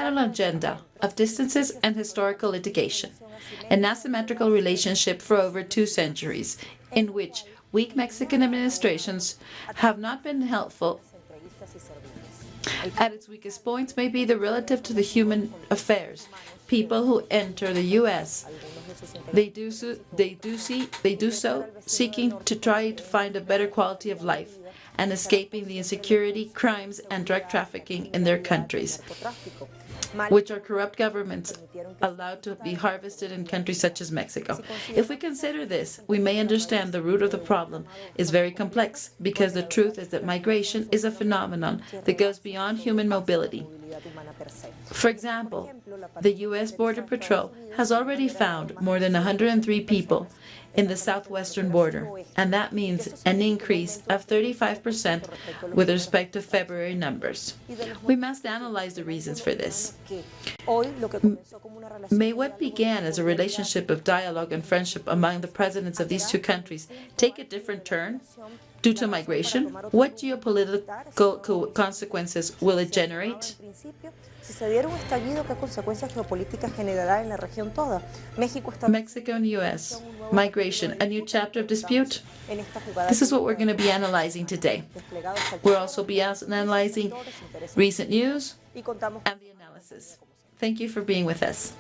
an agenda of distances and historical litigation, an asymmetrical relationship for over 2 centuries, in which weak Mexican administrations have not been helpful. At its weakest points may be the relative to the human affairs. People who enter the U.S. They do so seeking to try to find a better quality of life and escaping the insecurity, crimes, and drug trafficking in their countries, which are corrupt governments allowed to be harvested in countries such as Mexico. If we consider this, we may understand the root of the problem is very complex, because the truth is that migration is a phenomenon that goes beyond human mobility. For example, the U.S. Border Patrol has already found more than 103 people in the southwestern border, and that means an increase of 35% with respect to February numbers. We must analyze the reasons for this. May what began as a relationship of dialogue and friendship among the presidents of these 2 countries take a different turn due to migration? What geopolitical consequences will it generate? Mexico and U.S. Migration, a new chapter of dispute? This is what we're going to be analyzing today. We'll also be analyzing recent news and the analysis. Thank you for being with us.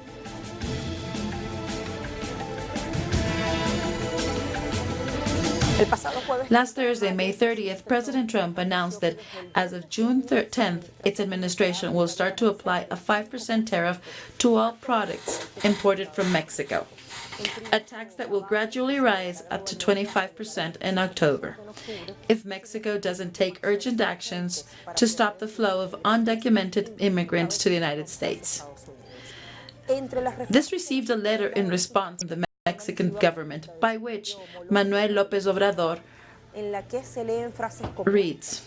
Last Thursday, May 30th, President Trump announced that as of June 10th, its administration will start to apply a 5% tariff to all products imported from Mexico, a tax that will gradually rise up to 25% in October, if Mexico doesn't take urgent actions to stop the flow of undocumented immigrants to the United States. This received a letter in response from the Mexican government, by which Manuel López Obrador reads,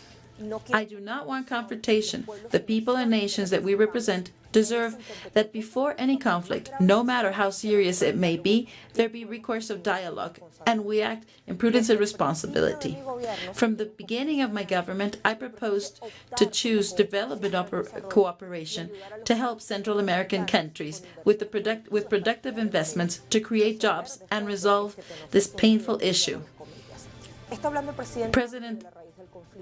"I do not want confrontation. The people and nations that we represent deserve that before any conflict, no matter how serious it may be, there be recourse of dialogue, and we act in prudence and responsibility. From the beginning of my government, I proposed to choose development cooperation to help Central American countries with productive investments to create jobs and resolve this painful issue." President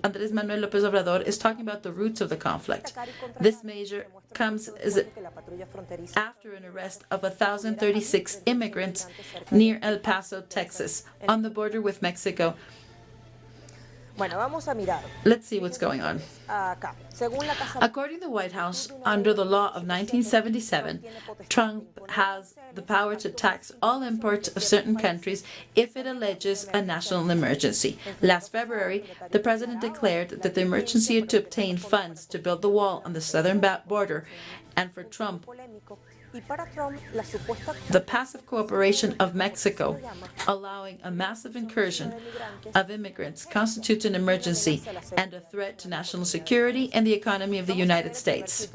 Andrés Manuel López Obrador is talking about the roots of the conflict. This measure comes after an arrest of 1,036 immigrants near El Paso, Texas, on the border with Mexico. Let's see what's going on. According to the White House, under the law of 1977, Trump has the power to tax all imports of certain countries if it alleges a national emergency. Last February, the president declared that the emergency to obtain funds to build the wall on the southern border, and for Trump, the passive cooperation of Mexico, allowing a massive incursion of immigrants, constitutes an emergency and a threat to national security and the economy of the United States.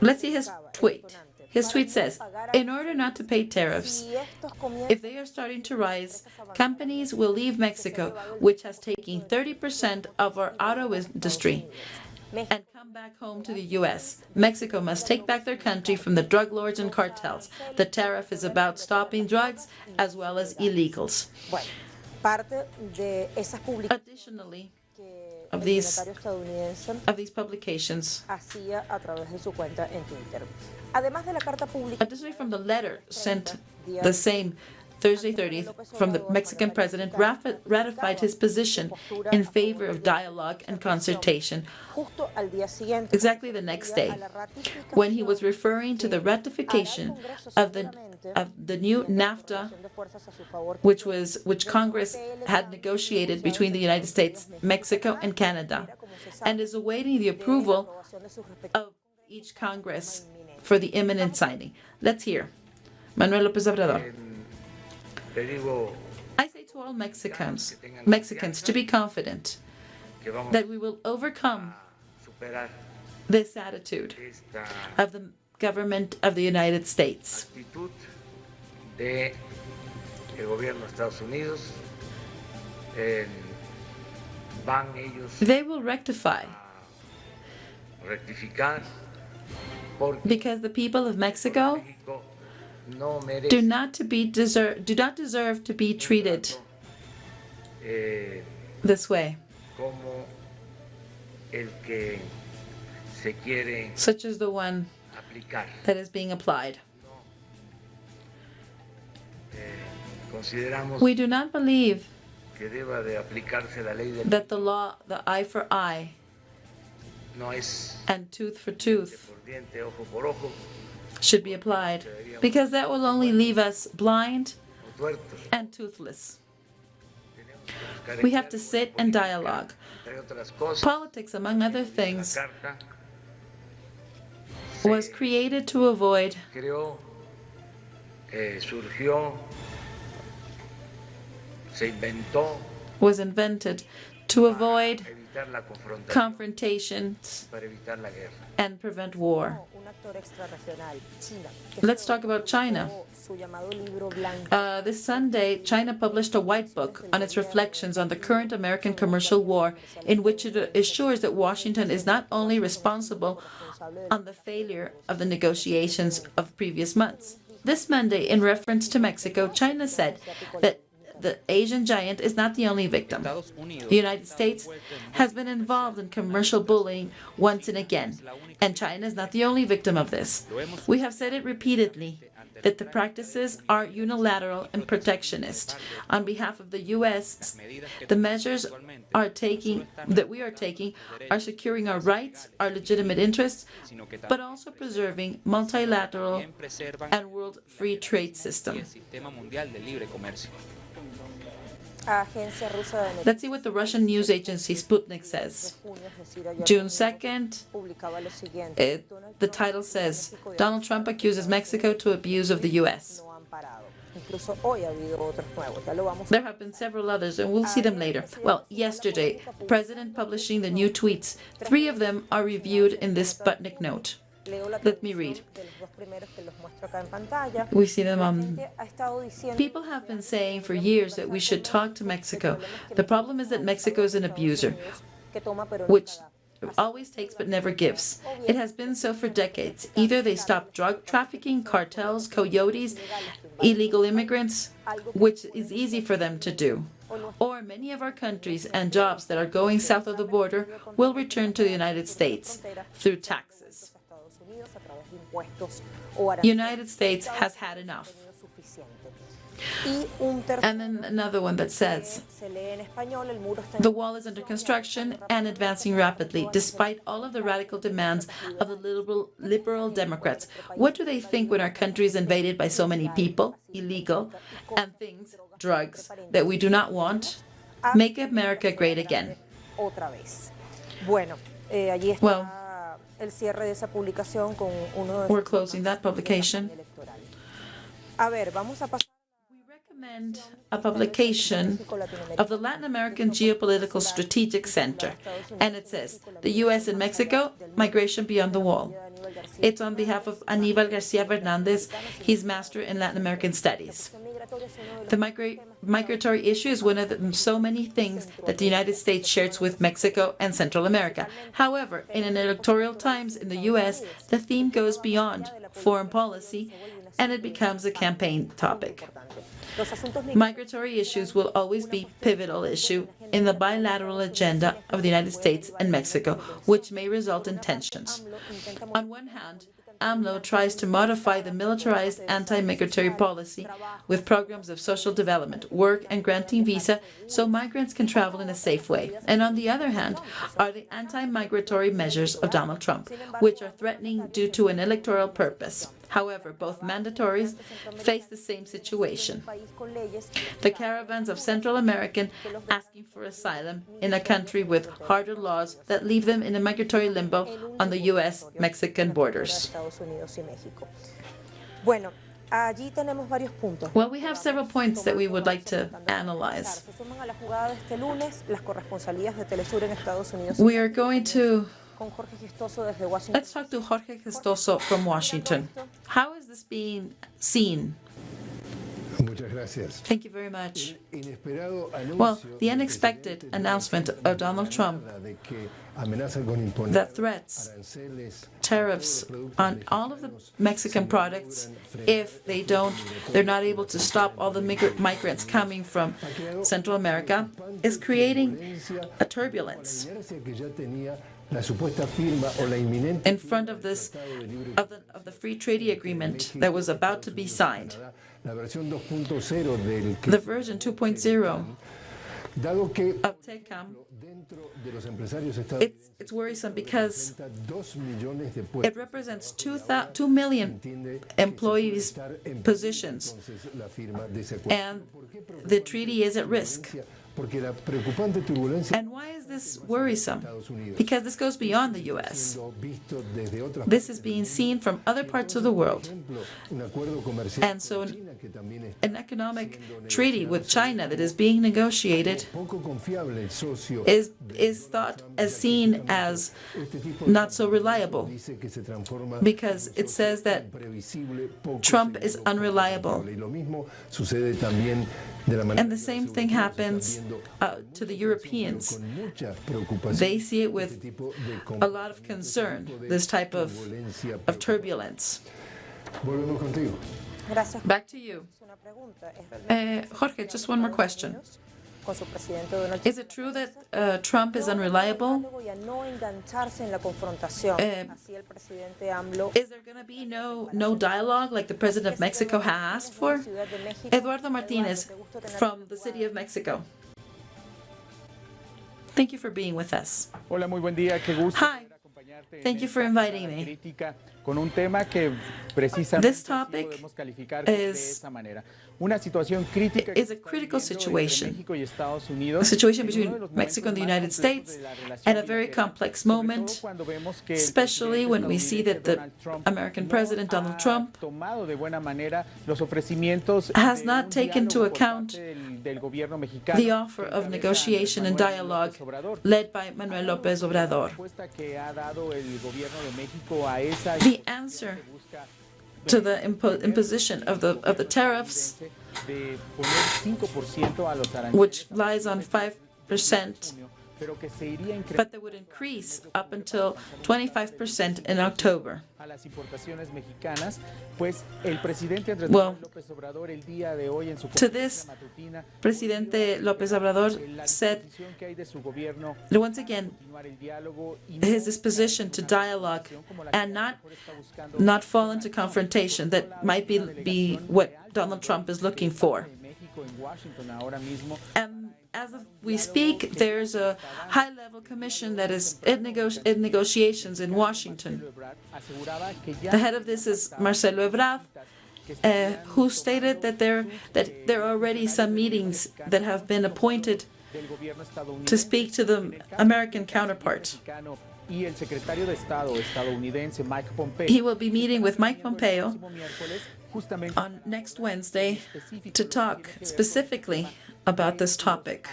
Let's see his tweet. His tweet says, "In order not to pay tariffs, if they are starting to rise, companies will leave Mexico, which has taken 30% of our auto industry, and come back home to the U.S. Mexico must take back their country from the drug lords and cartels. The tariff is about stopping drugs as well as illegals." Additionally, of these publications, additionally from the letter sent the same Thursday 30th from the Mexican president, ratified his position in favor of dialogue and consultation exactly the next day, when he was referring to the ratification of the new NAFTA, which Congress had negotiated between the United States, Mexico, and Canada, and is awaiting the approval of each Congress for the imminent signing. Let's hear Manuel López Obrador. "I say to all Mexicans to be confident that we will overcome this attitude of the government of the United States. They will rectify because the people of Mexico México no do merece not deserve to be treated eh, this way, como el que se quiere such as the one aplicar. that is being applied. Consideramos We do not believe que deba de aplicarse la ley del that the law, the eye for eye no es and tooth for tooth, por diente, ojo por ojo, should be applied, because that will only leave us blind o tuertos. and toothless. Tenemos que buscar We el have to sit and dialogue. entre otras cosas. Politics, among other La things, carta was created to avoid, creó, surgió, se inventó was invented to avoid para evitar la confrontación, confrontations para evitar la guerra. and prevent war. Let's talk about China. This Sunday, China published a white book on its reflections on the current American commercial war, in which it assures that Washington is not only responsible on the failure of the negotiations of previous months. This Monday, in reference to Mexico, China said that the Asian giant is not the only victim. The United States has been involved in commercial bullying once and again, and China is not the only victim of this. We have said it repeatedly that the practices are unilateral and protectionist. On behalf of the U.S., the measures that we are taking are securing our rights, our legitimate interests, but also preserving multilateral and world free trade system. Let's see what the Russian news agency Sputnik says. June 2nd, the title says, Donald Trump accuses Mexico to abuse of the U.S. There have been several others, and we'll see them later. Well, yesterday, the President publishing the new tweets. 3 of them are reviewed in this Sputnik note. Let me read. We see them on. People have been saying for years that we should talk to Mexico. The problem is that Mexico is an abuser, which always takes but never gives. It has been so for decades. Either they stop drug trafficking, cartels, coyotes, illegal immigrants, which is easy for them to do, or many of our countries and jobs that are going south of the border will return to the United States through taxes. United States has had enough. And then another one that says, the wall is under construction and advancing rapidly, despite all of the radical demands of the liberal Democrats. What do they think when our country is invaded by so many people, illegal, and things, drugs, that we do not want? Make America great again. Well, we're closing that publication. We recommend a publication of the Latin American Geopolitical Strategic Center, and it says, the U.S. and Mexico, Migration Beyond the Wall. It's on behalf of Aníbal García Fernández. He's Master in Latin American Studies. The migratory issue is one of so many things that the United States shares with Mexico and Central America. However, in an electoral times in the U.S., the theme goes beyond foreign policy and it becomes a campaign topic. Migratory issues will always be a pivotal issue in the bilateral agenda of the United States and Mexico, which may result in tensions. On one hand, AMLO tries to modify the militarized anti-migratory policy with programs of social development, work, and granting visa so migrants can travel in a safe way. And on the other hand are the anti-migratory measures of Donald Trump, which are threatening due to an electoral purpose. However, both mandatories face the same situation. The caravans of Central Americans asking for asylum in a country with harder laws that leave them in a migratory limbo on the U.S.-Mexican borders. Well, we have several points that we would like to analyze. We are going to Let's talk to Jorge Gestoso from Washington. How is this being seen? Thank you very much. Well, the unexpected announcement of Donald Trump that threats tariffs on all of the Mexican products if they're not able to stop all the migrants coming from Central America, is creating a turbulence in front of this of the free trade agreement that was about to be signed. The version 2.0 of TECAM, it's worrisome because it represents 2 million employees' positions, and the treaty is at risk. And why is this worrisome? Because this goes beyond the U.S. This is being seen from other parts of the world. And so an economic treaty with China that is being negotiated is thought as seen as not so reliable, because it says that Trump is unreliable. And the same thing happens to the Europeans. They see it with a lot of concern, this type of turbulence. Back to you. Jorge, just one more question. Is it true that Trump is unreliable? Is there going to be no dialogue like the President of Mexico has asked for? Eduardo Martinez from the City of Mexico. Thank you for being with us. Hola, muy buen día. Qué gusto. Hi. Thank you for inviting me. Con un tema que precisamente This topic podemos calificar de esta manera. Una situación crítica is a critical situation. México y Estados Unidos. A situation between Mexico and the United States, and a very complex moment, especially when we see that the American President, Donald Trump, has not taken into account the offer of negotiation and dialogue led by Manuel López Obrador. The answer to the imposition of the tariffs, which lies on 5%, but that would increase up until 25% in October. Well, to this, Presidente López Obrador said that once again his disposition to dialogue and not fall into confrontation that might be what Donald Trump is looking for. And as we speak, there's a high-level commission that is in negotiations in Washington. The head of this is Marcelo Ebrard, who stated that there are already some meetings that have been appointed to speak to the American counterpart. He will be meeting with Mike Pompeo on next Wednesday to talk specifically about this topic.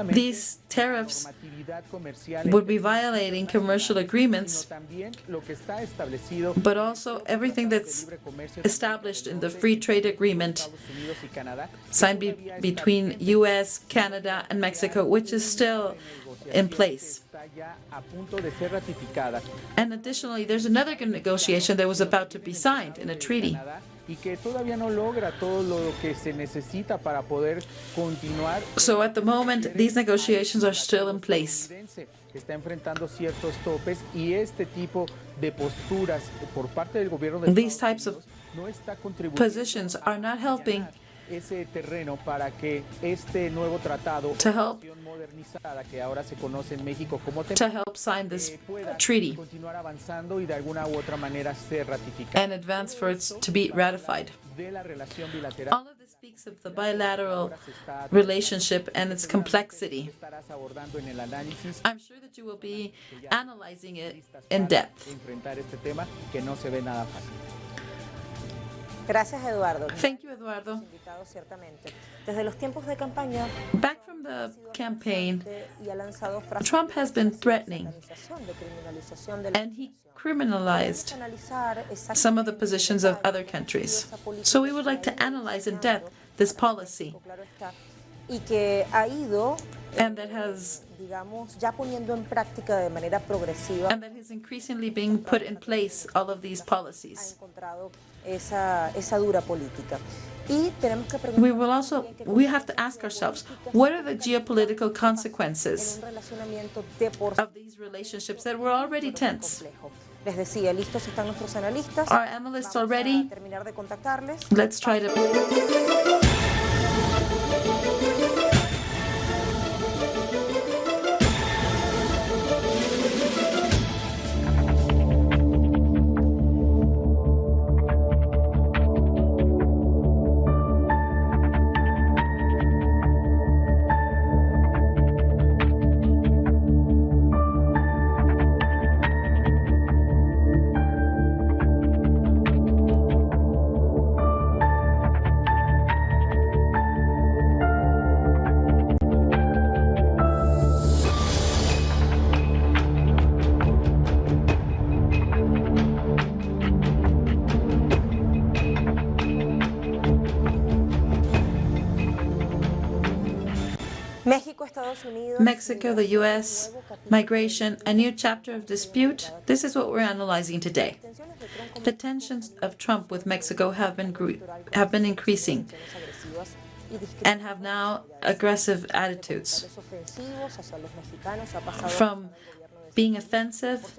These tariffs would be violating commercial agreements, but also everything that's established in the free trade agreement signed between U.S., Canada, and Mexico, which is still in place. And additionally, there's another negotiation that was about to be signed in a treaty. So at the moment, these negotiations are still in place. These types of positions are not helping to help sign this treaty and advance for it to be ratified. All of this speaks of the bilateral relationship and its complexity. I'm sure that you will be analyzing it in depth. Gracias, Eduardo. Thank you, Eduardo. Back from the campaign, Trump has been threatening, and he criminalized some of the positions of other countries. So we would like to analyze in depth this policy. y que ha ido, and that has digamos, ya poniendo en práctica de manera progresiva, and that is increasingly being put in place all of these ha policies. encontrado esa dura política. Y tenemos que We preguntarnos we have to ask ourselves, what are the geopolitical en consequences un relacionamiento de por sí of these relationships that were already tense? complejo. Les decía, listos están nuestros analistas. Are analysts Vamos already? a terminar de contactarles. Let's try to. México, Estados Unidos, Mexico, the U.S., migration, a new chapter of dispute. This is what we're analyzing today. The tensions of Trump with Mexico have been increasing and have now aggressive attitudes. From being offensive,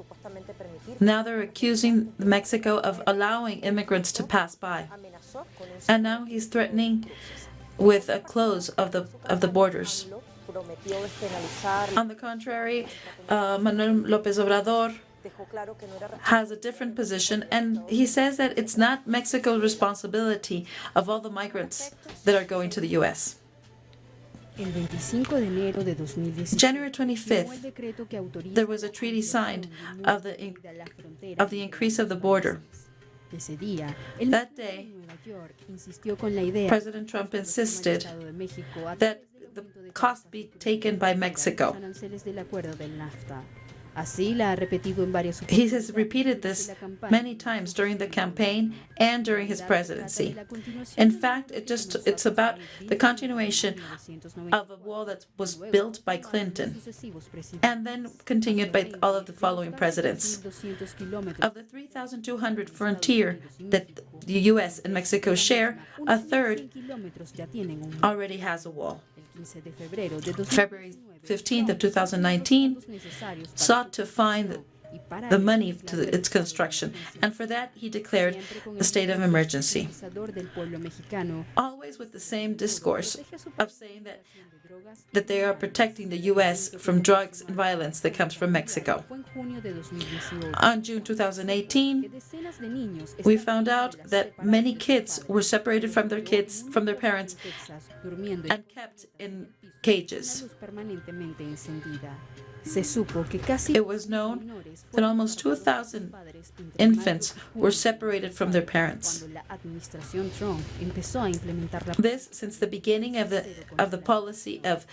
now they're accusing Mexico of allowing immigrants to pass by. And now he's threatening with a close of the borders. On the contrary, Manuel López Obrador has a different position, and he says that it's not Mexico's responsibility of all the migrants that are going to the U.S. January 25th, there was a treaty signed of the increase of the border. That day, President Trump insisted that the cost be taken by Mexico. He has repeated this many times during the campaign and during his presidency. In fact, it's about the continuation of a wall that was built by Clinton and then continued by all of the following presidents. Of the 3,200 frontier that the U.S. and Mexico share, a third already has a wall. February 15th of 2019 sought to find the money to its construction, and for that he declared a state of emergency. Always with the same discourse of saying that they are protecting the U.S. from drugs and violence that comes from Mexico. On June 2018, we found out that many kids were separated from their parents, and kept in cages. It was known that almost 2,000 infants were separated from their parents. This since the beginning of the policy of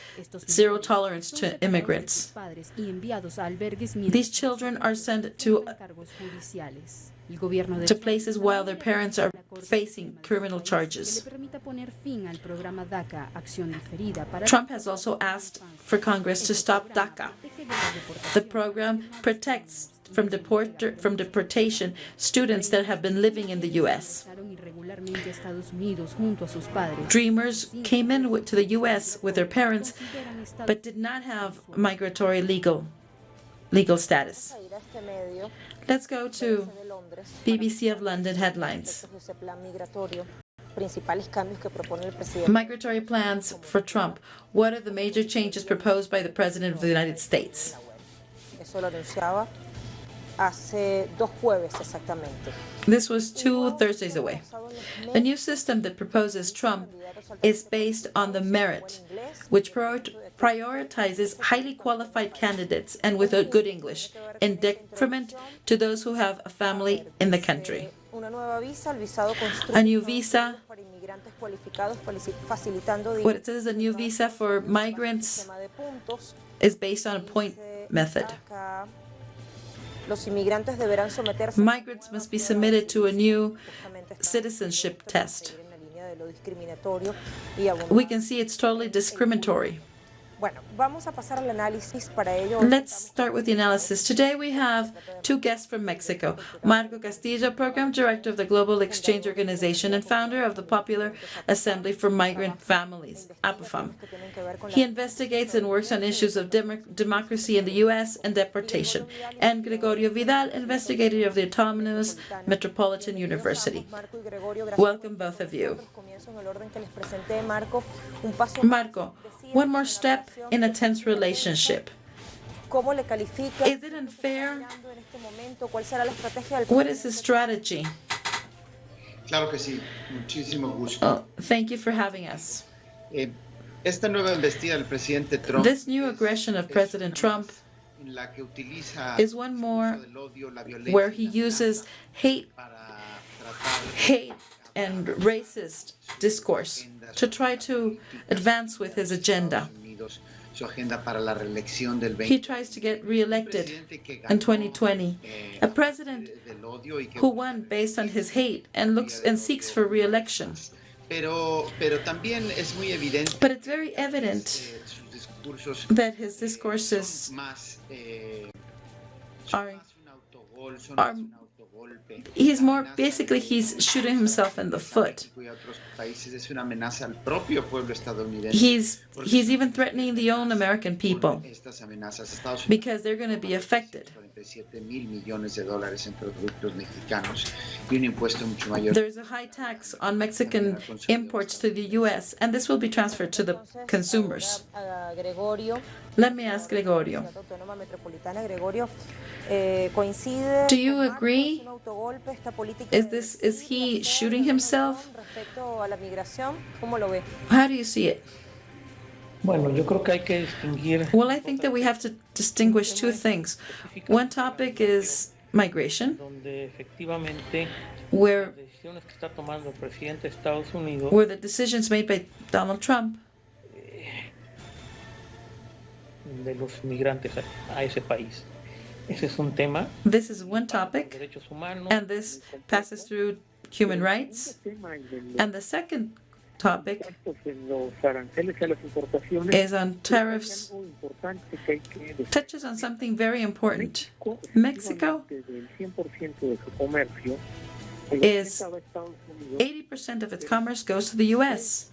zero tolerance to immigrants. These children are sent to places while their parents are facing criminal charges. Trump has also asked for Congress to stop DACA. The program protects from deportation students that have been living in the U.S. Dreamers came to the U.S. with their parents, but did not have migratory legal status. Let's go to BBC of London headlines. Migratory plans for Trump. What are the major changes proposed by the President of the United States? This was 2 Thursdays away. The new system that proposes Trump is based on the merit, which prioritizes highly qualified candidates and with a good English, in detriment to those who have a family in the country. A new visa, what it says, a new visa for migrants is based on a point method. Migrants must be submitted to a new citizenship test. modelo discriminatorio y we can see it's totally discriminatory. Bueno, vamos a pasar al análisis. Para ello, Let's start with the analysis. Today we have two guests from Mexico. Marco Castillo, Program Director of the Global Exchange Organization and founder of the Popular Assembly for Migrant Families, APAFAM. He investigates and works on issues of democracy in the U.S. and deportation. And Gregorio Vidal, investigator of the Autonomous Metropolitan University. Welcome, both of you. Marco, one more step in a tense relationship. Is it unfair? What is the strategy? Claro que sí, muchísimo gusto. Oh, thank you for having us. Esta nueva embestida del presidente Trump This new aggression of President Trump en la que utiliza is one more el odio, la violencia, where he uses hate para tratar and racist discourse to try to advance with his agenda. Unidos, su agenda para la reelección del He tries to get reelected in 2020, a president del odio y que who won based on his hate and looks and seeks for re-election. pero también es muy evidente But it's very evident sus discursos that his discourses son más are un autogol, son are- más un autogolpe. he's more basically he's shooting himself in the foot. Y a otros países es una amenaza al propio pueblo estadounidense. He's even threatening the own American people Estas amenazas Estados Unidos because they're going to be affected. 47,000 millones de dólares en productos mexicanos y un impuesto mucho mayor. There's a high tax on Mexican imports to the U.S., and this will be transferred to the consumers. Let me ask Gregorio. Do you agree? Is he shooting himself? How do you see it? Bueno, yo creo que hay que distinguir. Well, I think that we have to distinguish two things. One topic is migration, Donde efectivamente where las decisiones que está tomando el presidente de Estados Unidos the decisions made by Donald Trump de los migrantes a ese país. Ese es un tema. this is one topic, Derechos humanos. and this passes through human rights. And the second topic Los aranceles a las importaciones is on tariffs, algo importante que hay que decir. touches on something very important. Mexico Del 100% de su comercio is a Estados Unidos, 80% of its commerce goes to the U.S.,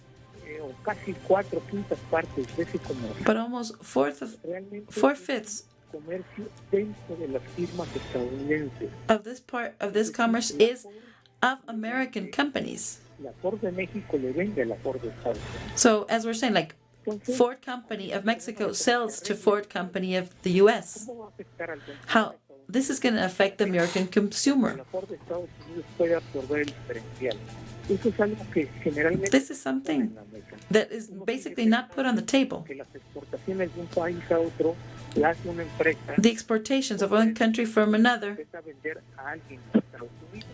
o casi 4/5 partes de ese comercio. but almost Realmente four-fifths comercio dentro de las firmas estadounidenses. of this part of this commerce is of American companies. La Ford de México le vende a la Ford de Estados Unidos. So as we're saying, like Entonces, Ford Company of Mexico sells to Ford Company of the U.S. ¿cómo va a afectar al consumidor How estadounidense? this is going to affect the American consumer. La Ford de Estados Unidos puede absorber el diferencial. Eso es algo que generalmente This is something en la mesa. that is basically not put on the table. Que las exportaciones de un país a otro las hace una empresa The exportations of one country from another, que empieza a vender a alguien en Estados Unidos.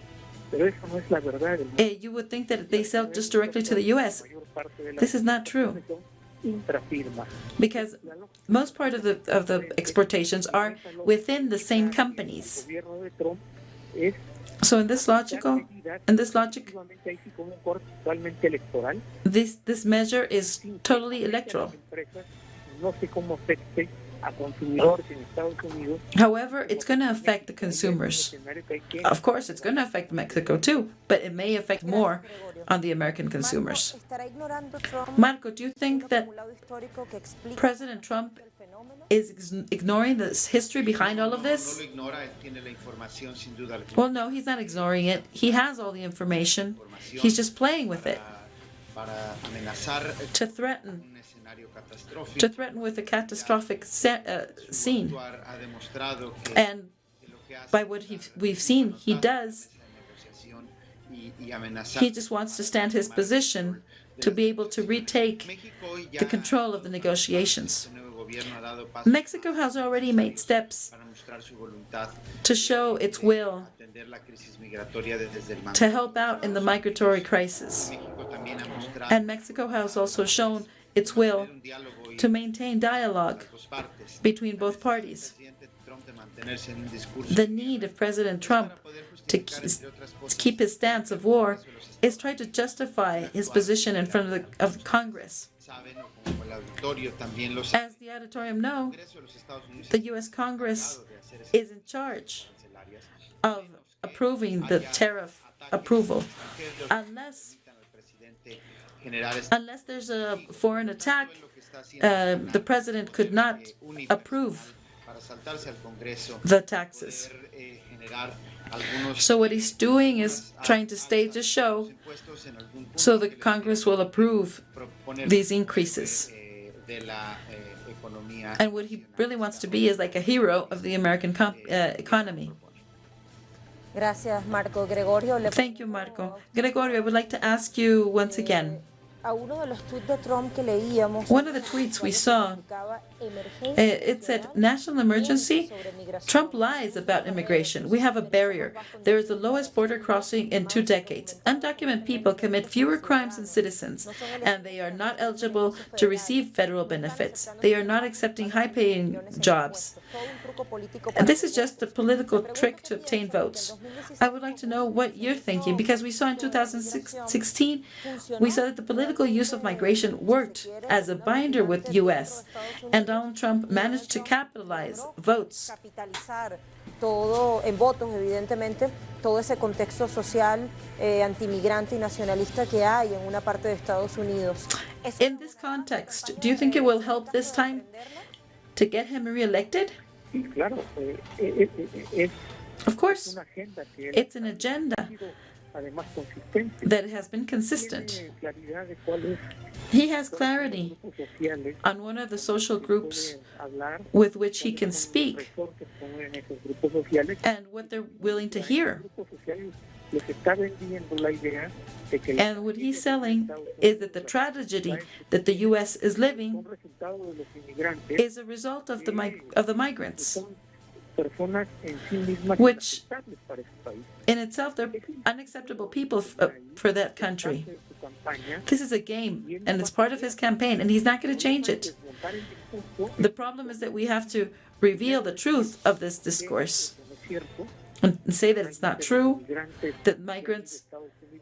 Pero eso no es la verdad del mundo. you would think that they sell just directly to the U.S. La mayor parte de las This is not true, exportaciones son intrafirma. because La lógica most part of the exportations are within the same companies. del gobierno de Trump es So in this logic, efectivamente ahí sí con un corte totalmente electoral. this measure is totally electoral. No sé cómo afecte a consumidores en Estados Unidos. However, it's going to affect the consumers. Of course, it's going to affect Mexico too, but it may affect more on the American consumers. Marco, do you think that President Trump is ignoring this history behind all of No this? lo ignora, él tiene la información sin duda alguna. Well, no, he's not ignoring it. He has all the information. He's just playing with it Para amenazar to threaten un escenario catastrófico. with a catastrophic scene. Ha demostrado que And lo que hace by what we've seen, he does. negociación y amenazar. He just wants to stand his position to be able to retake México hoy ya the control of the negotiations. el nuevo gobierno ha dado pasos Mexico has already made steps para mostrar su voluntad to show its will de atender la crisis migratoria desde el to help out in the migratory crisis. México también ha mostrado And Mexico has also shown its will un diálogo y to maintain dialogue las dos partes. between both parties. El presidente Trump de mantener the need of President Trump to keep his stance of war is try to justify his position in front of Congress. As the auditorium know, the U.S. Congress is in charge of approving the tariff approval. Unless there's a foreign attack, the president could not approve the taxes. So what he's doing is trying to stage a show so the Congress will approve these increases. And what he really wants to be is like a hero of the American economy. Gracias, Marco. Gregorio, Thank you, Marco. Gregorio, I would like to ask you once again. One of the tweets we saw, it said, national emergency? Trump lies about immigration. We have a barrier. There is the lowest border crossing in 2 decades. Undocumented people commit fewer crimes than citizens, and they are not eligible to receive federal benefits. They are not accepting high-paying jobs. And this is just a political trick to obtain votes. I would like to know what you're thinking, because we saw in 2016, we saw that the political use of migration worked as a binder with U.S., and Donald Trump managed to capitalize votes. Todo en votos, evidentemente, todo ese contexto social antimigrante y nacionalista que hay en una parte de Estados Unidos. In this context, do you think it will help this time to get him reelected? Sí, claro. Of course, it's an agenda además consistente. that has been consistent. Tiene claridad de cuál es He has clarity grupos sociales on one of the social groups puede hablar with which he can speak resortes como en esos grupos sociales. and what they're willing to hear. Grupos sociales les está vendiendo la idea de que la And what he's selling is that the tragedy that the U.S. is living un resultado de los inmigrantes is a result of the migrants. son personas en sí mismas Which- inaceptables para ese país. In itself, they're unacceptable people for that country. Parte de su campaña This is a game, and it's part of his campaign, and he's not going to change it. desmontar el discurso The problem is that we have to reveal the truth of this discourse no es cierto. and say that it's not true, Migrantes that migrants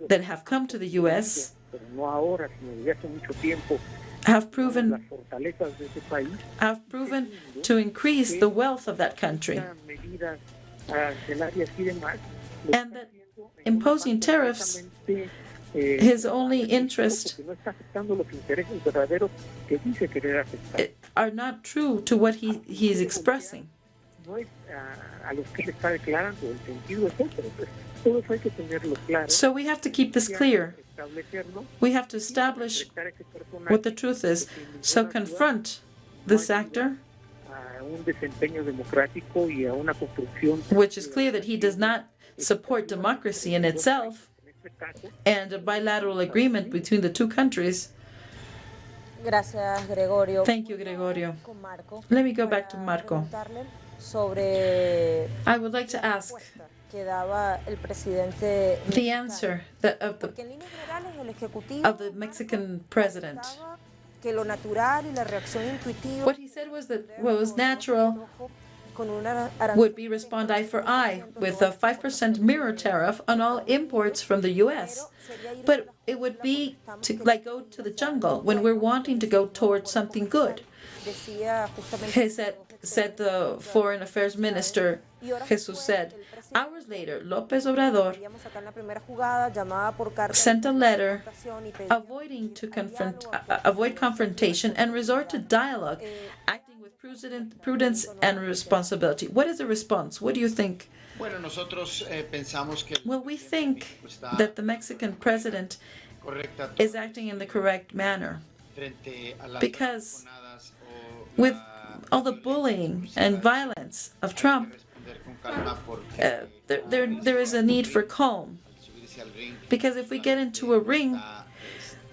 that have come to the U.S. pero no ahora, sino desde hace mucho tiempo, have las proven fortalezas de ese país, to increase the wealth of that country, medidas arancelarias y demás, lo and that imposing tariffs, básicamente, his only interest porque no está aceptando los intereses verdaderos que dice querer aceptar. are not true to what he's expressing. No es a los que le está declarando, el sentido es otro. Pues, todo eso hay que tenerlo claro. So we have to keep this clear. Establecerlo, We have to establish enfrentar ese personaje what the truth is. So confront this actor, a un desempeño democrático y a una construcción which is clear that he does not support democracy in itself en este caso and a bilateral agreement between the two countries. Gracias, Gregorio. Thank you, Gregorio. Con Marco. Let me go back to Para Marco. preguntarle sobre I would like to ask que daba el presidente the mexicano. answer Porque en líneas generales el ejecutivo of the Mexican president. comentaba que lo natural y la reacción intuitiva What he said was that what was natural con una arancel would be respond eye for eye with a 5% mirror tariff on all imports from the U.S. But it would be to like go to the jungle when we're wanting to go towards something good. decía justamente He said the Foreign Affairs Minister, Jesus said. Hours later, López Obrador veíamos acá en la primera jugada llamada por carta sent a letter y pedía avoiding to avoid confrontation and resort to dialogue, acting with prudence and responsibility. What is the response? What do you think? Bueno, nosotros pensamos que Well, we think that the Mexican president correcta is acting in the correct manner frente a las because conadas o with la- all the bullying and violence of Trump, responder con calma porque there is a need for calm. al subirse al ring Because if we get into a ring, está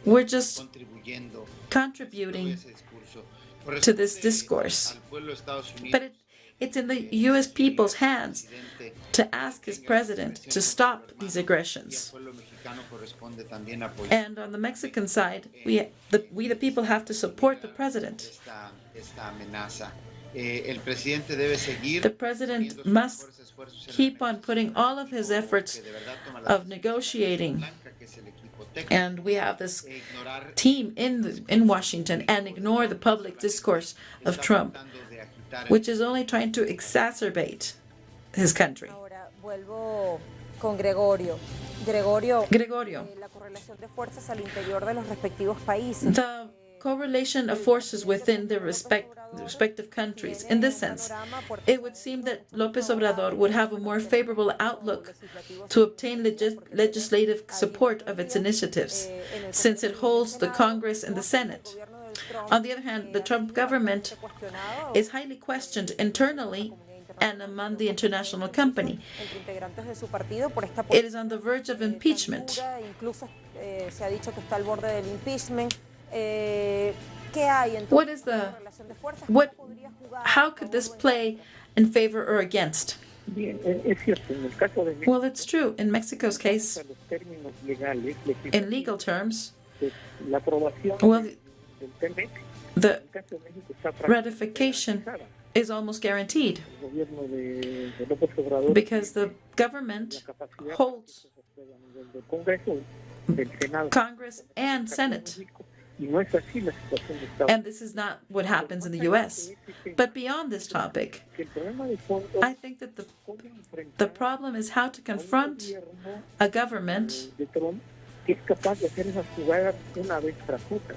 we're just contribuyendo contributing a ese discurso. to this discourse. Al pueblo de Estados Unidos, But it's in the U.S. people's hands presidente, to ask his president to stop these y al aggressions. pueblo mexicano corresponde también apoyar And on the Mexican side, we the people have to support the president. esta amenaza. El presidente debe seguir The president must keep on putting all of his efforts of negotiating, and we have this team in Washington, and ignore the public discourse of Trump, which is only trying to exacerbate his country. Ahora vuelvo con Gregorio. Gregorio, la correlación de fuerzas al interior de los respectivos países. The correlation of forces within the respective countries. In this sense, it would seem that López Obrador would have a more favorable outlook to obtain legislative support of its initiatives, since it holds the Congress and the Senate. On the other hand, the Trump government is highly questioned internally and among the international company. It is on the verge of impeachment. How could this play in favor or against? Bien, es cierto, en el caso de México, Well, it's true. In Mexico's case, los términos legales, in legal terms, la aprobación well, del TEMEC, the en el caso de México está ratification is almost guaranteed el gobierno de López Obrador, because the government la capacidad holds a nivel del Congreso, del Senado, Congress and Senate. y no es así la situación de Estados And this is not what happens in the US. But beyond this topic, que el problema de fondo I think that the enfrentar problem is how to confront a government de Trump que es capaz de hacer esas jugadas una vez tras otra.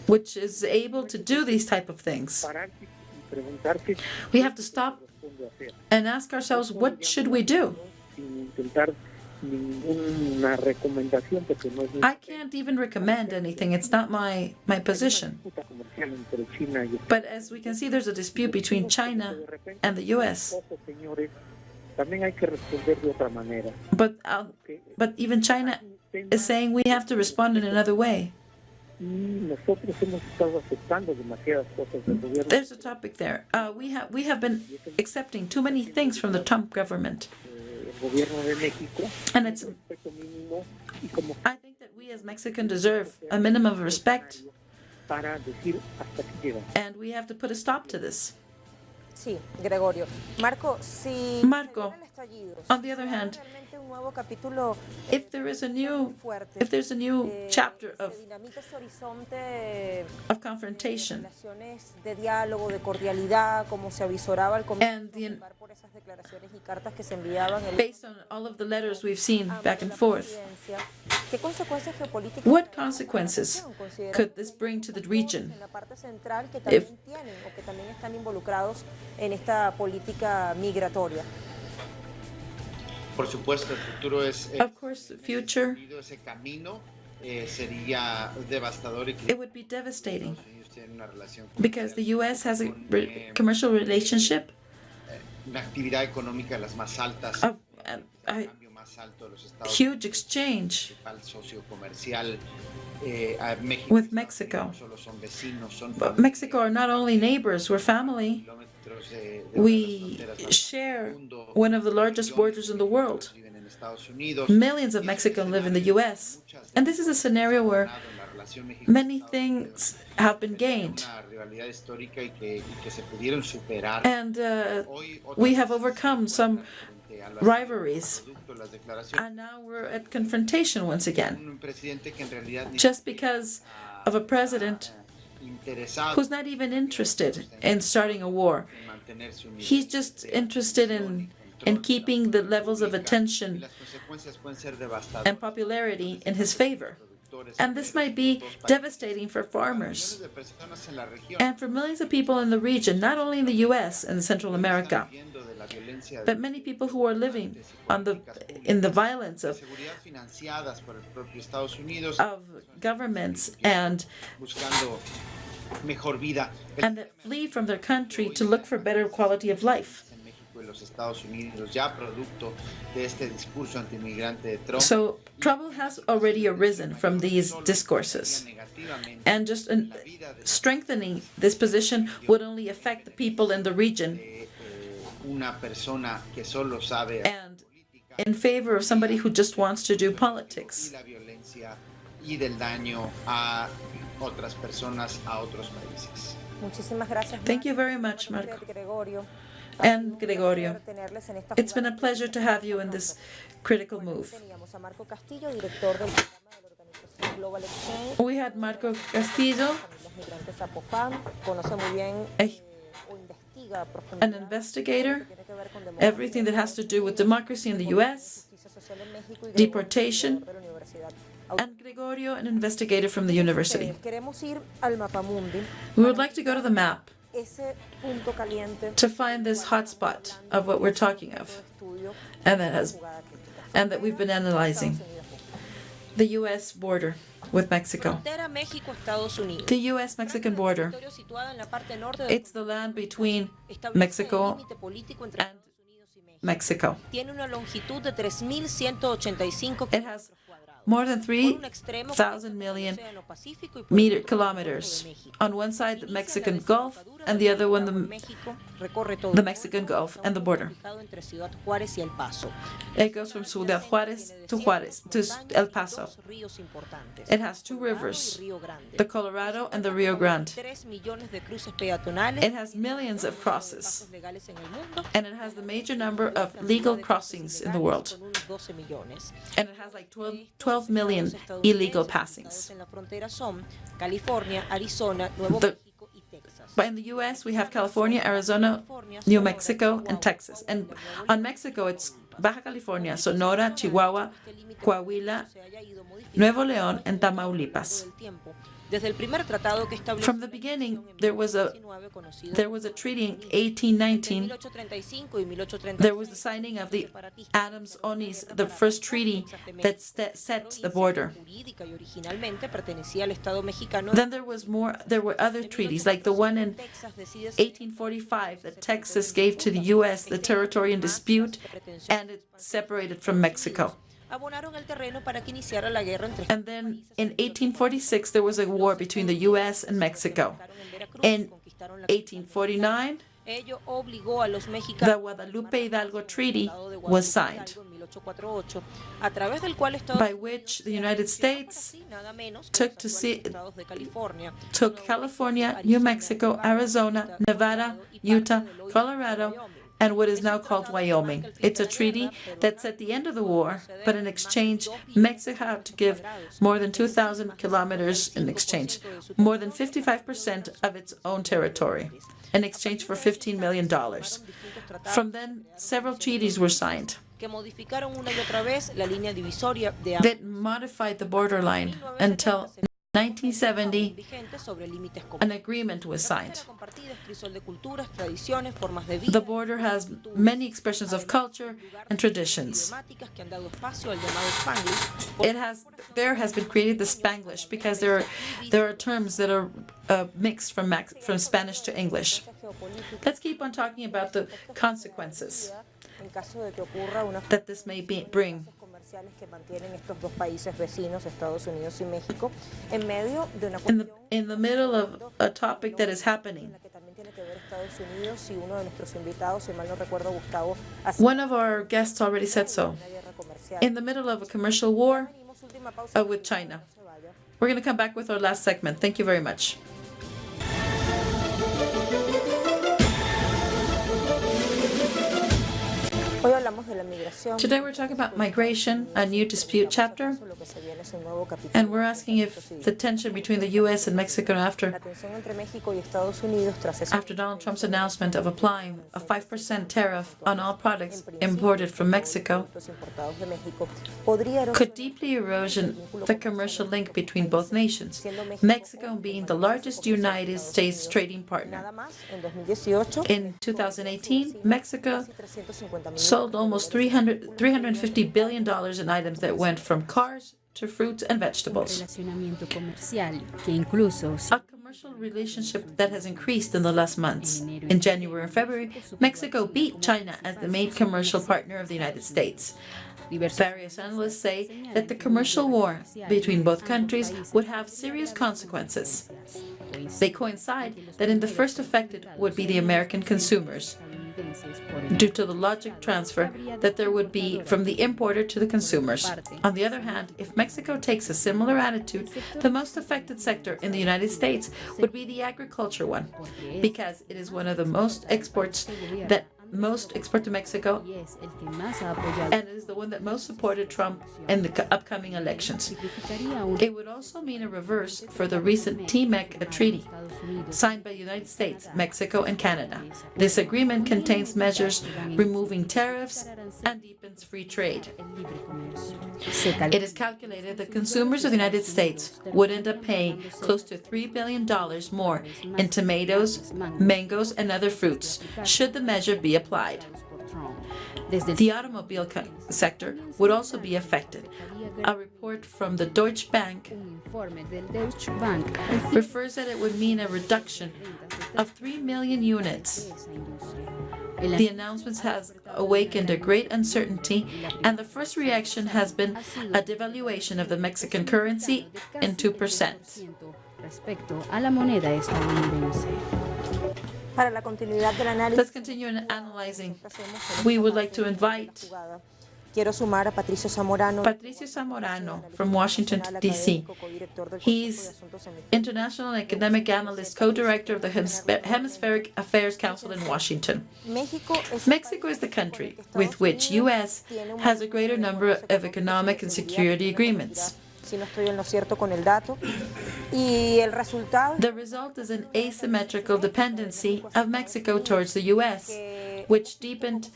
which is able to do these type of things. Pararse y preguntarse We have to stop qué corresponde hacer, and ask ourselves, what should we do? sin intentar ninguna recomendación porque no es ni I can't even recommend anything. It's not my position. disputa comercial entre China y But as we can see, there's a dispute between China and the US. Estados Unidos, señores, también hay que responder de otra manera. But even China is saying we have to respond in another way. Y nosotros hemos estado aceptando demasiadas cosas del gobierno. There's a topic there. We have been accepting too many things from the Trump government. El gobierno de México, And it's, respeto mínimo y como I think that we as Mexicans deserve a minimum of respect, para decir hasta aquí llegamos. and we have to put a stop to this. Sí, Gregorio. Marco, si Marco, se diera el estallido, on the si other se da hand, realmente un nuevo capítulo, if there's a new fuerte, chapter se dinamita ese horizonte of confrontation, relaciones de diálogo, de cordialidad, como se avisoraba al comienzo, and the, por esas declaraciones y cartas que se enviaban based on all of the letters we've seen back and forth, ¿qué consecuencias geopolíticas what consequences could this bring to the region en la parte central que también tienen o que también están involucrados en esta política migratoria? Por supuesto, el futuro es Of course, the future, ese camino sería devastador y que it would be devastating Estados Unidos tiene una relación because the U.S. has a commercial relationship una actividad económica de las más altas, of el cambio más alto de los Estados huge exchange principal socio comercial a México. with Mexico. No solo son vecinos, son But Mexico are not only neighbors, we're family. kilómetros de We las fronteras más share del mundo. one of the largest borders in the world. Viven en Estados Unidos. Millions of Mexicans live in the U.S. And this is a scenario where La relación many México-Estados things have been gained. Unidos, una rivalidad histórica y que se pudieron superar. And Hoy, we have overcome some frente a las- rivalries. producto de las declaraciones. And now we're at confrontation once again, Un presidente que en realidad ni just because of a president interesado who's not even interested in starting a war. en mantenerse unido. He's just interested in keeping the levels of Y attention las consecuencias pueden ser devastadoras. and popularity in his favor. And this might be devastating for farmers Millones de personas en la región and for millions of people in the region, not only in the U.S. and Central America, viendo de la violencia de but many people who are living in the violence seguridad financiadas por el propio Estados Unidos, of governments and buscando mejor vida. that flee from their country to look for better quality of life. En México y los Estados Unidos, ya producto de este discurso antimigrante de Trump, So trouble has already arisen from these discourses. negativamente And just strengthening this position would only affect the people in the region una persona que solo sabe and in favor of somebody who just wants to do y politics. la violencia y del daño a otras personas, a otros países. Muchísimas gracias. Thank you very much, Marco. Gregorio. And Gregorio. It's been a pleasure to have you in this critical move. Teníamos a Marco Castillo, director del programa de la organización Global Exchange. We had Marco Castillo, Los migrantes Zapopan, conoce muy bien o investiga a an profundidad investigator, tiene que ver con everything that has to do with democracy in the U.S., justicia social en México y deportation, de la Universidad. and Gregorio, an investigator from the university. Queremos ir al mapamundi, We would like to go to the map ese punto caliente to find this hotspot of what we're talking of, estudio and that we've been analyzing, the U.S. border with Mexico. Frontera México-Estados Unidos. The U.S.-Mexican border. Territorio situado en la parte norte del It's the land between establece Mexico el límite político entre and Estados Unidos y México. Mexico. Tiene una longitud de 3.185 It has kilómetros cuadrados. more than Por un extremo, 3,000 million Océano Pacífico y por el otro, kilometers. el Golfo de México. On one side, the Inicia Mexican la Gulf, desembocadura and the other one, del Golfo de the México, recorre todo the el Mexican Golfo, Gulf and the border. ubicado entre Ciudad Juárez y El Paso. It goes from Ciudad Juárez to El Paso. Dos ríos importantes, It has two Colorado y rivers, Río Grande. the Colorado and the Rio Grande. 3 millones de cruces peatonales. It has millions of crosses, pasos legales en el mundo. and it has the major number of legal crossings in the world. Con unos 12 millones. And it has like 12 million illegal passings. En la frontera son California, Arizona, Nuevo The- México y Texas. But in the U.S., we have California, Arizona, New Mexico, and Texas. And on Mexico, it's Baja California, Sonora, Chihuahua, Coahuila, Se haya ido modificando Nuevo León, and todo Tamaulipas. el tiempo. Desde el primer tratado que estableció From the beginning, there was a treaty in 1819. 1835 y 1835. There was the signing of the Adams-Onis, the first treaty that set the border. Jurídica y originalmente pertenecía al Estado mexicano. Then there were other treaties, like the one in Texas decide 1845 that Texas gave to the U.S. the territory in dispute, and it separated from Mexico. abonaron el terreno para que iniciara la guerra entre And then in 1846, there was a war between the U.S. and Mexico. In 1849, Ello obligó a los the mexicanos Guadalupe Hidalgo Treaty was signed, en 1848, a través del cual Estados by which the United States Unidos, nada menos que took los to actuales see- estados de California, took California, New Mexico, Arizona, Nevada, Utah, Colorado, and what is now called Wyoming. It's a treaty that set the end of the war, but in exchange, Mexico had to give more than 2,000 kilometers in exchange, more than 55% of its own territory, in exchange for $15 million. From then, several treaties were signed que modificaron una y otra vez la línea divisoria de that modified the borderline until 1970, vigente sobre límites an comunes. agreement was signed. La compartida es crisol de culturas, tradiciones, formas de vida, The border has many expressions of culture and traditions. idiomáticas que han dado espacio al llamado Spanglish. There has been created the Spanglish because there are terms that are mixed from Spanish to English. Let's keep on talking about the consequences en caso de que ocurra una that this may bring. comerciales que mantienen estos dos países vecinos, Estados Unidos y México, en medio de una In cuestión the middle of a topic that is happening. en la que también tiene que ver Estados Unidos y uno de nuestros invitados, si mal no recuerdo, Gustavo, hace One of our guests already said so. una guerra comercial. In the middle of a commercial war Tenemos última pausa. with China. No se vaya. We're going to come back with our last segment. Thank you very much. Hoy hablamos de la migración. Today we're talking about migration, a new dispute chapter, Lo que se viene es un nuevo capítulo. and we're asking if the tension between the U.S. and Mexico La after tensión entre México y Estados Unidos tras ese Donald Trump's announcement of applying a 5% tariff on all products imported from Mexico productos importados de México podría could deeply erosion the commercial link between both nations, Mexico being the largest United States trading partner. nada más en 2018 In 2018, Mexico casi 350,000 sold almost $350 billion in items that went from cars to fruits and vegetables. Relacionamiento comercial que incluso A commercial relationship that has increased in the last months. In January and February, Mexico beat China as the main commercial partner of the United States. Various analysts say that the commercial war between both countries would have serious consequences. They coincide that in the first affected would be the American consumers. due to the logic transfer that there would be from the importer to the consumers. On the other hand, if Mexico takes a similar attitude, the most affected sector in the United States would be the agriculture one, because it is one of the most exports that most export to Mexico, and it is the one that most supported Trump in the upcoming elections. It would also mean a reverse for the recent TMEC treaty signed by the United States, Mexico, and Canada. This agreement contains measures removing tariffs and deepens free trade. It is calculated that consumers of the United States would end up paying close to $3 billion more in tomatoes, mangoes, and other fruits should the measure be applied. The automobile sector would also be affected. A report from the Deutsche Bank refers that it would mean a reduction of 3 million units. The announcement has awakened a great uncertainty, and the first reaction has been a devaluation of the Mexican currency in 2%. Let's continue in analyzing. We would like to invite Quiero sumar a Patricio Zamorano from Washington, D.C. He's International Academic Analyst, co-director of the Hemispheric Affairs Council in Washington. Mexico is the country with which U.S. has a greater number of economic and security agreements. Si no estoy en lo cierto con el dato. Y el resultado. The result is an asymmetrical dependency of Mexico towards the U.S., which deepened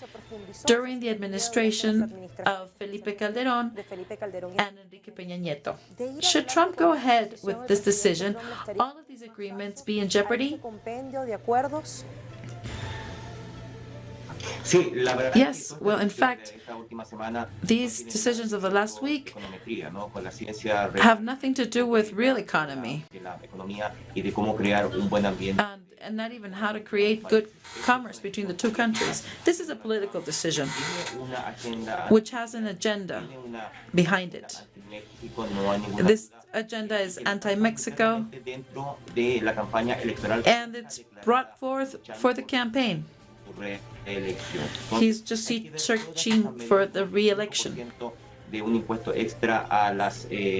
during the administration of Felipe Calderón and Enrique Peña Nieto. Should Trump go ahead with this decision, all of these agreements be in jeopardy? Yes, well, in fact, these decisions of the last week have nothing to do with real economy and not even how to create good commerce between the two countries. This is a political decision which has an agenda behind it. This agenda is anti-Mexico, and it's brought forth for the campaign. He's just searching for the re-election.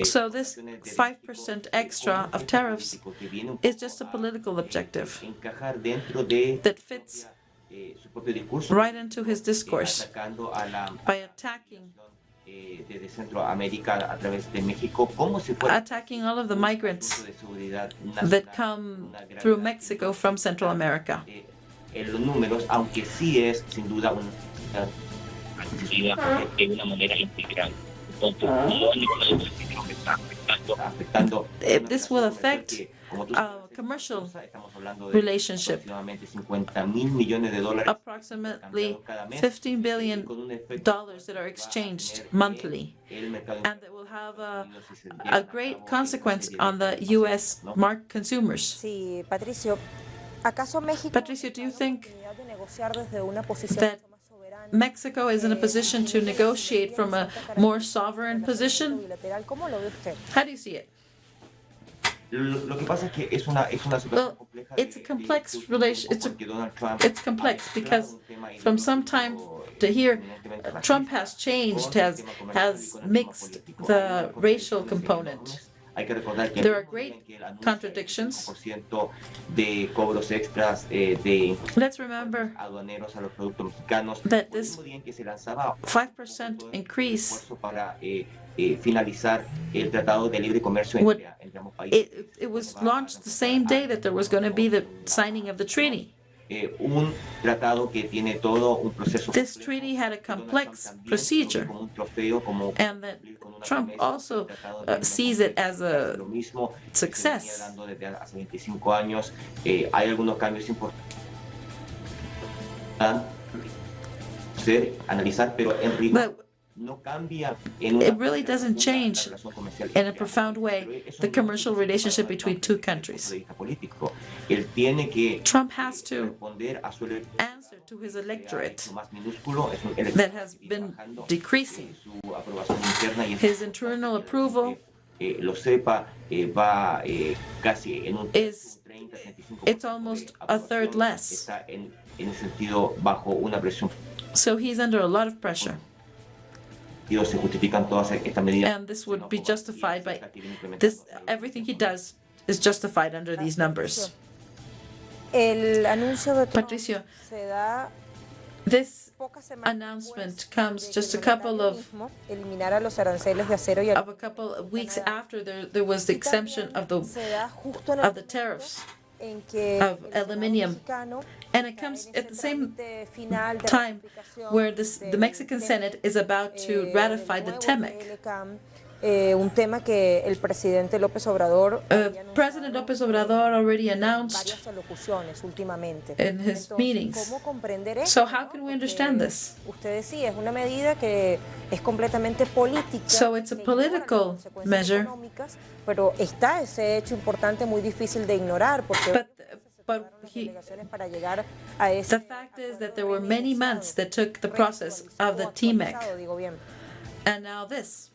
So this 5% extra of tariffs is just a political objective that fits right into his discourse by attacking all of the migrants that come through Mexico from Central America. En los números, aunque sí es sin duda una manera integral. This will affect commercial relationship. Approximately $15 billion that are exchanged monthly, and that will have a great consequence on the U.S. consumers. Patricio, do you think that Mexico is in a position to negotiate from a more sovereign position? How do you see it? Well, it's a complex relation. It's complex because from some time to here, Trump has changed, has mixed the racial component. There are great contradictions. Let's remember that this 5% increase it was launched the same day that there was going to be the signing of the treaty. This treaty had a complex procedure, and that Trump also sees it as a success. But it really doesn't change in a profound way the commercial relationship between two countries. Trump has to answer to his electorate that has been decreasing. His internal approval it's almost a third less. en ese sentido bajo una presión. So he's under a lot of pressure. Se justifican todas estas medidas. And this would be justified by this. Everything he does is justified under these numbers. El anuncio de Trump Patricio, se da this pocas semanas announcement después comes de just a que couple Donald of Trump eliminara los aranceles de acero y a couple of weeks after there was the exemption of se da justo en el the tariffs en que of el Senado aluminum. mexicano And it está comes en ese at the same trámite final de time ratificación where the Mexican del Senate is about to del ratify the nuevo TEMEC. TLCAM, un tema que el presidente López Obrador había anunciado President López Obrador already announced varias alocuciones últimamente. in his Entonces, meetings. ¿cómo comprender eso? So how no? can we Porque understand this? usted decía, es una medida que es completamente política. So it's a que ignora las political consecuencias measure. económicas, pero está ese hecho importante muy difícil de ignorar porque But delegaciones para llegar a ese the fact is that there were many months that took the process of the TMEC. digo bien. And now this.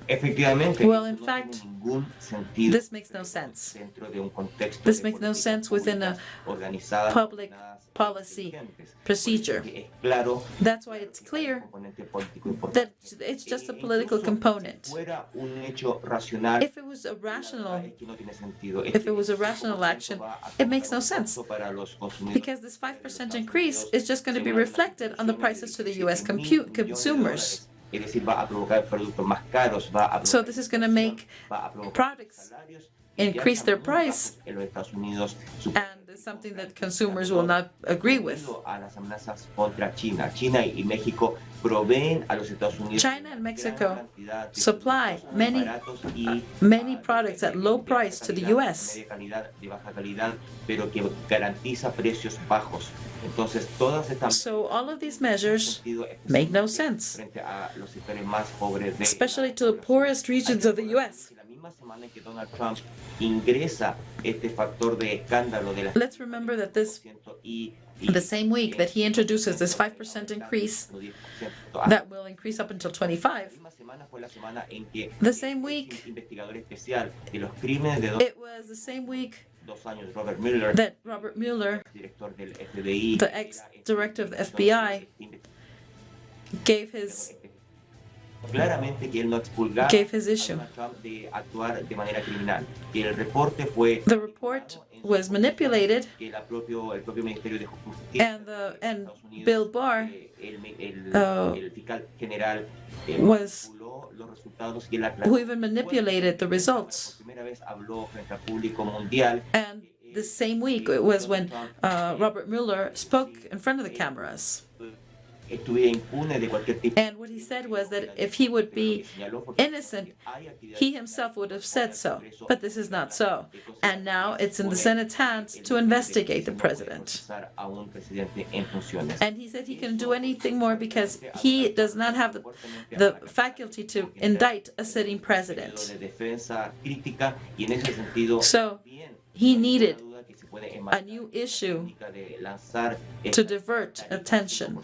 Efectivamente, Well, in no fact, tiene ningún sentido this makes no sense. dentro de un contexto This de makes no políticas sense within a públicas organizadas, public ordenadas, policy inteligentes. procedure. Porque es claro That's why it's que hay un clear componente político importante. that it's just a political Incluso component. Si fuera un hecho racional, If it was a rational, es que no tiene sentido. if it was a rational action, it makes no sense. Because this 5% increase is just going to be reflected on the prices to the U.S. consumers. Es decir, va a provocar productos más caros, va a So this is going to make va a provocar products salarios increase their price, en los Estados Unidos and it's something that consumers will not agree with. a las amenazas contra China. China y México proveen a los Estados Unidos China and Mexico gran cantidad de supply productos many baratos y, products at low price to the de U.S. media calidad, de baja calidad, pero que garantiza precios bajos. Entonces, todas estas So all of these measures make no sense, frente a los sectores más pobres de especially to the poorest regions of the U.S. La misma semana en que Donald Trump ingresa este factor de escándalo de la Let's remember that the same week that he introduces this 5% increase that will increase up until 25, the same week, it was the same week that Robert Mueller, the ex-director of the FBI, gave his claramente que él no expulgaba gave his issue. a Trump de actuar de manera criminal. Que el reporte fue The report was manipulated, que el propio Ministerio de Justicia and Bill Barr el fiscal general was manipuló los resultados y él who even manipulated the results. Por primera vez habló frente al público mundial. And the same week it was when Robert Mueller spoke in front of the cameras. Estuviera impune de cualquier tipo. And what he said was that if he would be innocent, he himself would have said so. But this is not so. And now it's in the Senate's hands to investigate the president. And he said he can do anything more because he does not have the faculty to indict a sitting president. So he needed a new issue to divert attention.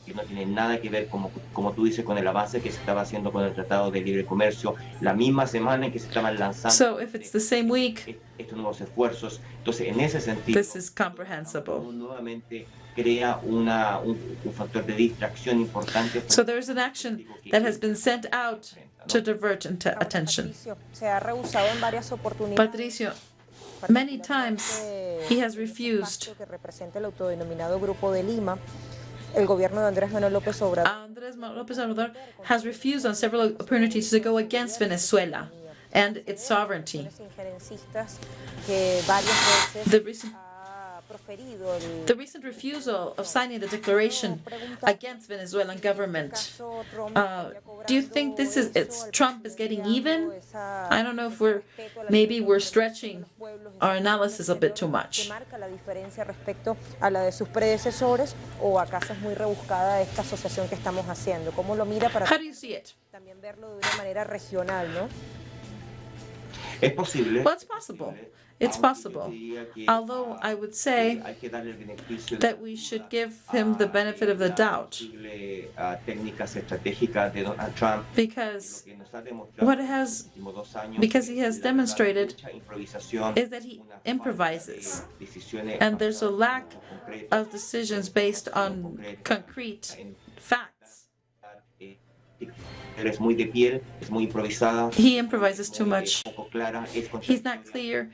Que no tiene nada que ver, como tú dices, con el avance que se estaba haciendo con el Tratado de Libre Comercio, la misma semana en que se estaban lanzando So if it's the same week, estos nuevos esfuerzos. Entonces, en ese sentido, this is comprehensible. nuevamente crea un factor de distracción importante. So there's an action that has been sent out to divert attention. Se ha rehusado en varias oportunidades. Patricio, many times he has refused. Que representa el autodenominado Grupo de Lima, el gobierno de Andrés Manuel López Obrador. Andrés López Obrador has refused on several opportunities to go against Venezuela and its sovereignty. Que varias veces The recent refusal of signing the declaration against Venezuelan government. Do you think Trump is getting even? I don't know if maybe we're stretching our analysis a bit too much. ¿Marca la diferencia respecto a la de sus predecesores o acaso es muy rebuscada esta asociación que estamos haciendo? ¿Cómo lo mira para How do you see it? también verlo de una manera regional, no? Es posible. Well, it's possible. It's possible. Although I would say that we should give him the benefit of the doubt, because because he has demonstrated is that he improvises, and there's a lack of decisions based on concrete facts. He improvises too much. He's not clear.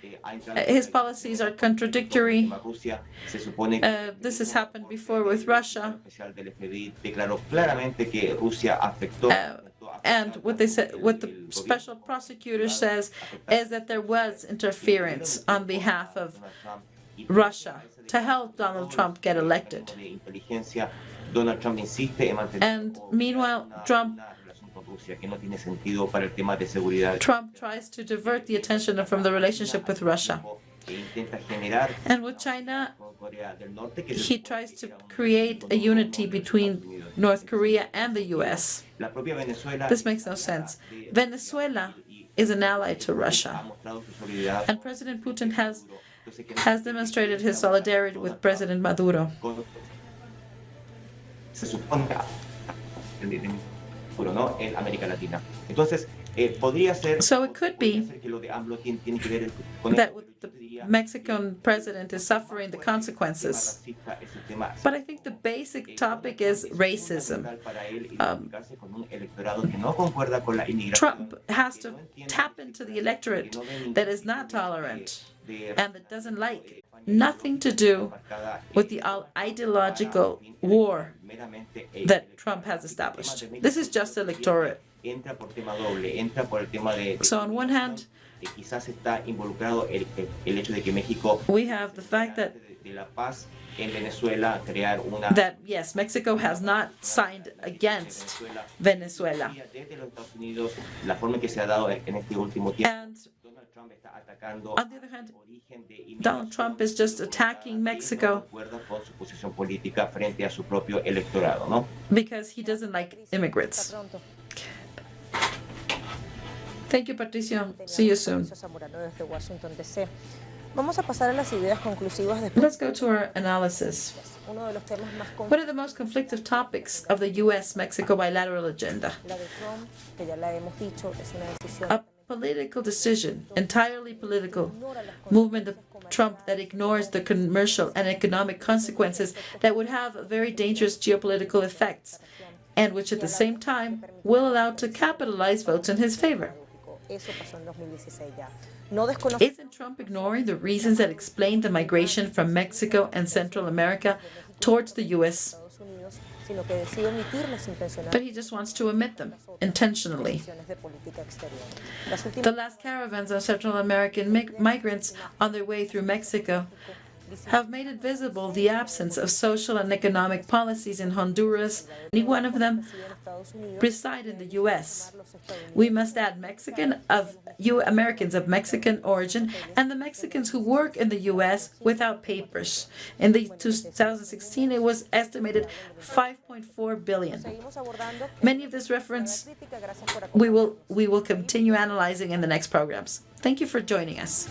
His policies are contradictory. This has happened before with Russia. And what they said, what the special prosecutor says, is that there was interference on behalf of Russia to help Donald Trump get elected. And meanwhile, Trump tries to divert the attention from the relationship with Russia. And with China, he tries to create a unity between North Korea and the U.S. This makes no sense. Venezuela is an ally to Russia. And President Putin has demonstrated his solidarity with President Maduro. So it could be that the Mexican president is suffering the consequences. But I think the basic topic is racism. Trump has to tap into the electorate that is not tolerant and that doesn't like nothing to do with the ideological war that Trump has established. This is just electorate. So on one hand, we have the fact that yes, Mexico has not signed against Venezuela. And on the other hand, Donald Trump is just attacking Mexico because he doesn't like immigrants. Thank you, Patricio. See you soon. Let's go to our analysis. What are the most conflictive topics of the U.S.-Mexico bilateral agenda? A political decision, entirely political, movement of Trump that ignores the commercial and economic consequences that would have very dangerous geopolitical effects, and which at the same time will allow to capitalize votes in his favor. Isn't Trump ignoring the reasons that explain the migration from Mexico and Central America towards the U.S.? But he just wants to omit them intentionally. The last caravans of Central American migrants on their way through Mexico have made it visible the absence of social and economic policies in Honduras. Any one of them reside in the U.S. We must add Americans of Mexican origin and the Mexicans who work in the U.S. without papers. In the 2016, it was estimated 5.4 billion. Many of this reference we will continue analyzing in the next programs. Thank you for joining us.